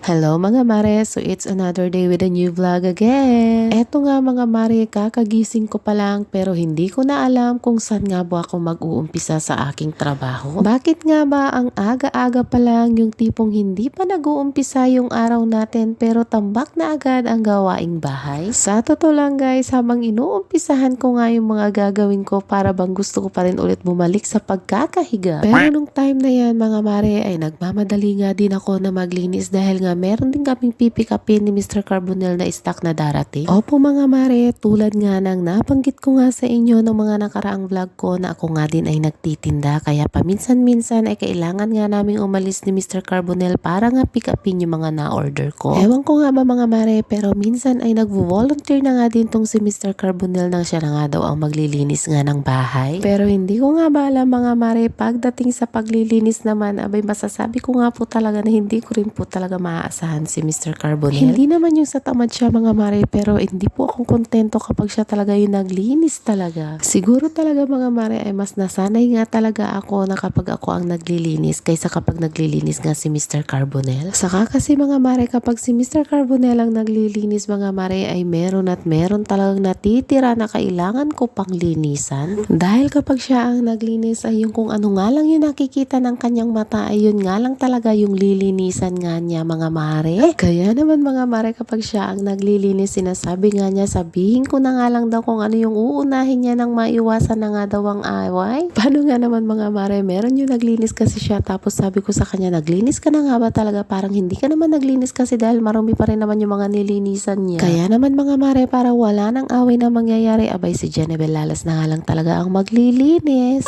Hello mga mare, so it's another day with a new vlog again. Eto nga mga mare, kakagising ko pa lang pero hindi ko na alam kung saan nga ba ako mag-uumpisa sa aking trabaho. Bakit nga ba ang aga-aga pa lang yung tipong hindi pa nag-uumpisa yung araw natin pero tambak na agad ang gawaing bahay? Sa totoo lang guys, habang inuumpisahan ko nga yung mga gagawin ko para bang gusto ko pa rin ulit bumalik sa pagkakahiga. Pero nung time na yan mga mare ay nagmamadali nga din ako na maglinis dahil nga meron din kaming pipikapin ni Mr. Carbonell na stock na darating. Opo mga mare, tulad nga ng nabanggit ko nga sa inyo ng mga nakaraang vlog ko na ako nga din ay nagtitinda kaya paminsan-minsan ay kailangan nga naming umalis ni Mr. Carbonell para nga pick upin yung mga na-order ko. Ewan ko nga ba mga mare pero minsan ay nagvo-volunteer na nga din tong si Mr. Carbonell nang siya na nga daw ang maglilinis nga ng bahay. Pero hindi ko nga ba alam mga mare, pagdating sa paglilinis naman abay masasabi ko nga po talaga na hindi ko rin po talaga maaasahan si Mr. Carbonell. Hindi naman yung sa tamad siya mga mare pero hindi po akong kontento kapag siya talaga yung naglinis talaga. Siguro talaga mga mare ay mas nasanay nga talaga ako na kapag ako ang naglilinis kaysa kapag naglilinis nga si Mr. Carbonell. Saka kasi mga mare kapag si Mr. Carbonell ang naglilinis mga mare ay meron at meron talagang natitira na kailangan ko pang linisan. Dahil kapag siya ang naglinis ay yung kung ano nga lang yung nakikita ng kanyang mata ay yun nga lang talaga yung lilinisan nga niya mga mare. Kaya naman mga mare kapag siya ang naglilinis sinasabi nga niya sabihin ko na nga lang daw kung ano yung uunahin niya nang maiwasan na nga daw ang away. Paano nga naman mga mare meron yung naglinis kasi siya tapos sabi ko sa kanya naglinis ka na nga ba talaga parang hindi ka naman naglinis kasi dahil marumi pa rin naman yung mga nilinisan niya. Kaya naman mga mare para wala nang away na mangyayari abay si Jenebel Lalas na nga lang talaga ang maglilinis.